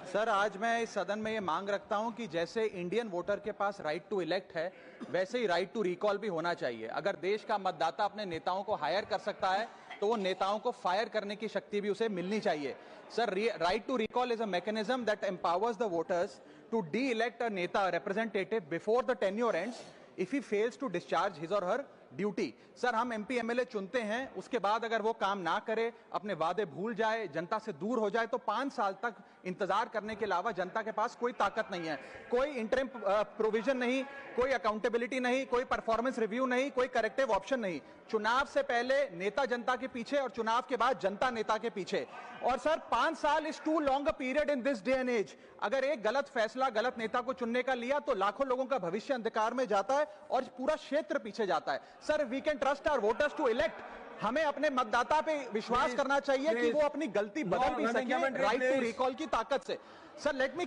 Sir, आज मैं इस सदन में ये मांग रखता हूं कि जैसे इंडियन वोटर के पास राइट टू इलेक्ट है, वैसे ही राइट टू रिकॉल भी होना चाहिए। अगर देश का मतदाता अपने नेताओं को हायर कर सकता है, तो वो नेताओं को फायर करने की शक्ति भी उसे मिलनी चाहिए। Sir, right to recall is a mechanism that empowers the voters to de-elect a neta representative before the tenure ends if he fails to discharge his और हर ड्यूटी। सर, हम एमपी एमएलए चुनते हैं, उसके बाद अगर वो काम ना करे, अपने वादे भूल जाए, जनता से दूर हो जाए, तो 5 साल तक इंतजार करने के अलावा जनता के पास कोई ताकत नहीं है। कोई इंटरिम प्रोविजन नहीं, कोई अकाउंटेबिलिटी नहीं, कोई परफॉर्मेंस रिव्यू नहीं, कोई करेक्टिव ऑप्शन नहीं। चुनाव से पहले नेता जनता के पीछे और चुनाव के बाद जनता नेता के पीछे। और सर, 5 साल is too long a period in this day and age. अगर एक गलत फैसला गलत नेता को चुनने का लिया तो लाखों लोगों का भविष्य अंधकार में जाता है और पूरा क्षेत्र पीछे जाता है। Sir, we can trust our voters to elect. हमें अपने मतदाता पे विश्वास करना चाहिए कि वो अपनी गलती बदल भी सके राइट टू रिकॉल की ताकत से। Sir, let me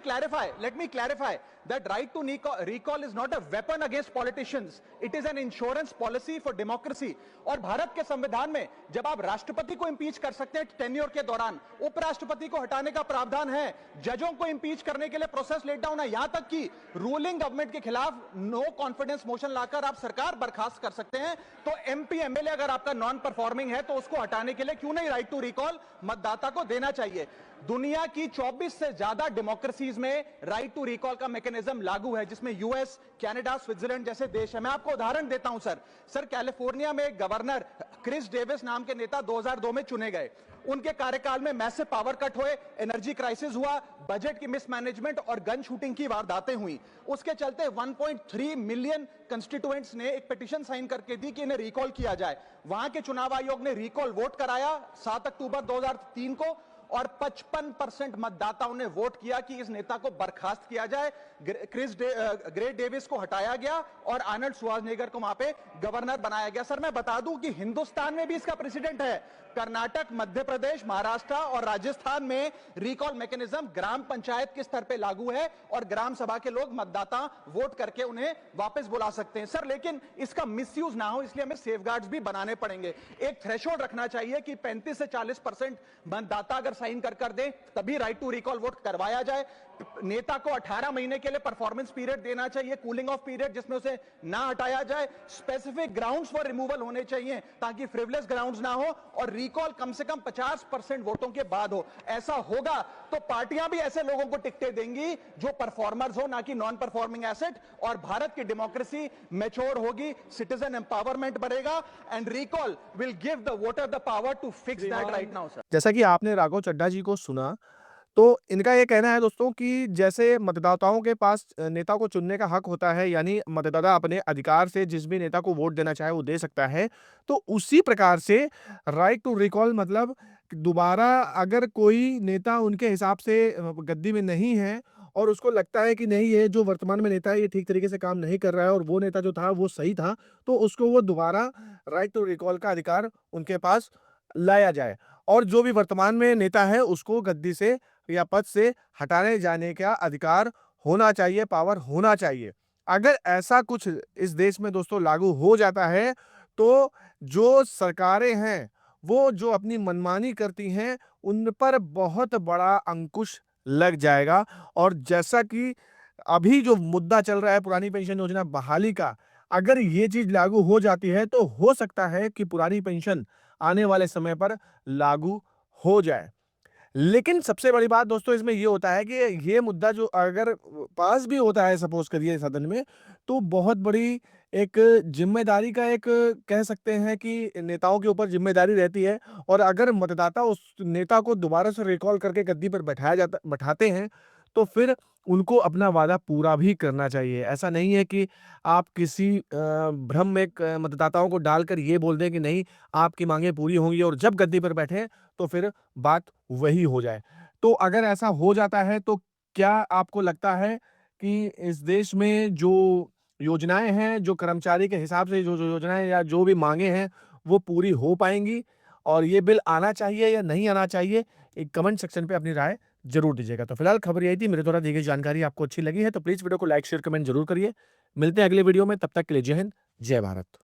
clarify that right to recall is not a weapon against politicians. It is an insurance policy for democracy. और भारत के संविधान में जब आप राष्ट्रपति को इंपीच कर सकते हैं टेन्योर के दौरान, उपराष्ट्रपति को हटाने का प्रावधान है, जजों को इंपीच करने के लिए प्रोसेस लेट डाउन है, यहां तक कि रूलिंग गवर्नमेंट के खिलाफ नो कॉन्फिडेंस मोशन लाकर आप सरकार बर्खास्त कर सकते हैं। तो एमपी एमएलए अगर आपका नॉन परफॉर्मिंग है तो उसको हटाने के लिए क्यों नहीं राइट टू रिकॉल मतदाता को देना चाहिए। दुनिया की 24 से ज्यादा डेमोक्रेसीज में राइट टू रिकॉल का मैकेनिज्म लागू है, जिसमें यूएस, कनाडा, स्विट्जरलैंड जैसे देश है। मैं आपको उदाहरण देता हूं सर, कैलिफोर्निया में गवर्नर क्रिस डेविस नाम के नेता 2002 में चुने गए। उनके कार्यकाल में मैसिव पावर कट हुए, एनर्जी क्राइसिस हुआ, बजट की मिसमैनेजमेंट और गन शूटिंग की वारदातें हुई। उसके चलते 1.3 मिलियन कंस्टिट्यूएंट्स ने एक पिटीशन साइन करके दी कि इन्हें रिकॉल किया जाए। वहां के चुनाव आयोग ने रिकॉल वोट कराया 7 अक्टूबर 2003 को, और 55% मतदाताओं ने वोट किया कि इस नेता को बर्खास्त किया जाए। ग्रे डेविस को हटाया गया और आर्नल्ड श्वार्ज़नेगर को वहां पे गवर्नर बनाया गया। सर, मैं बता दूं कि हिंदुस्तान में भी इसका प्रेसिडेंट है। कर्नाटक, मध्य प्रदेश, महाराष्ट्र और राजस्थान में रिकॉल मैकेनिज्म ग्राम पंचायत के स्तर पे लागू है और ग्राम सभा के लोग मतदाता वोट करके उन्हें वापस बुला सकते हैं। सर, लेकिन इसका मिसयूज ना हो, इसलिए हमें सेफगार्ड्स भी बनाने पड़ेंगे। एक थ्रेशोल्ड रखना चाहिए कि 35 से 40% मतदाता अगर साइन कर दे तभी राइट टू रिकॉल वोट करवाया जाए। नेता को 18 महीने के लिए परफॉर्मेंस पीरियड देना चाहिए, कूलिंग ऑफ पीरियड, जिसमें उसे ना हटाया जाए। स्पेसिफिक ग्राउंड्स फॉर रिमूवल होने चाहिए ताकि फ्रिवलेस ग्राउंड्स ना हो, और रिकॉल कम से कम 50% वोटों के बाद हो। ऐसा होगा तो पार्टियां भी ऐसे लोगों को टिकटें देंगी जो परफॉर्मर्स हो, ना कि नॉन परफॉर्मिंग एसेट, और भारत की डेमोक्रेसी मैच्योर होगी, सिटीजन एम्पावरमेंट बढ़ेगा, and recall will give the voter the power to fix that right now. Sir, जैसा कि आपने राघव चड्ढा जी को सुना, तो इनका ये कहना है दोस्तों कि जैसे मतदाताओं के पास नेता को चुनने का हक होता है, यानी मतदाता अपने अधिकार से जिस भी नेता को वोट देना चाहे वो दे सकता है, तो उसी प्रकार से राइट टू रिकॉल मतलब दोबारा अगर कोई नेता उनके हिसाब से गद्दी में नहीं है और उसको लगता है कि नहीं, ये जो वर्तमान में नेता है ये ठीक तरीके से काम नहीं कर रहा है और वो नेता जो था वो सही था, तो उसको वो दोबारा राइट टू रिकॉल का अधिकार उनके पास लाया जाए और जो भी वर्तमान में नेता है उसको गद्दी से या पद से हटाने जाने का अधिकार होना चाहिए, पावर होना चाहिए। अगर ऐसा कुछ इस देश में दोस्तों लागू हो जाता है, तो जो सरकारें हैं, वो जो अपनी मनमानी करती हैं, उन पर बहुत बड़ा अंकुश लग जाएगा। और जैसा कि अभी जो मुद्दा चल रहा है पुरानी पेंशन योजना बहाली का, अगर ये चीज़ लागू हो जाती है, तो हो सकता है कि पुरानी पेंशन आने वाले समय पर लागू हो जाए। लेकिन सबसे बड़ी बात दोस्तों इसमें ये होता है कि ये मुद्दा जो अगर पास भी होता है सपोज़ करिए सदन में, तो बहुत बड़ी एक ज़िम्मेदारी का एक कह सकते हैं कि नेताओं के ऊपर ज़िम्मेदारी रहती है और अगर मतदाता उस नेता को दोबारा से रिकॉल करके गद्दी पर बैठाते हैं, तो फिर उनको अपना वादा पूरा भी करना चाहिए। ऐसा नहीं है कि आप किसी भ्रम में मतदाताओं को डालकर ये बोल दें कि नहीं, आपकी माँगें पूरी होंगी और जब गद्दी पर बैठें, तो फिर बात वही हो जाए। तो अगर ऐसा हो जाता है तो क्या आपको लगता है कि इस देश में जो योजनाएँ हैं, जो कर्मचारी के हिसाब से जो योजनाएँ या जो भी माँगे हैं, वो पूरी हो पाएँगी? और ये बिल आना चाहिए या नहीं आना चाहिए? एक कमेंट सेक्शन पे अपनी राय ज़रूर दीजिएगा। तो फिलहाल खबर यही थी, मेरे द्वारा दी गई जानकारी आपको अच्छी लगी है तो प्लीज़ वीडियो को लाइक, शेयर, कमेंट ज़रूर करिए। मिलते हैं अगले वीडियो में, तब तक के लिए जय हिंद, जय भारत।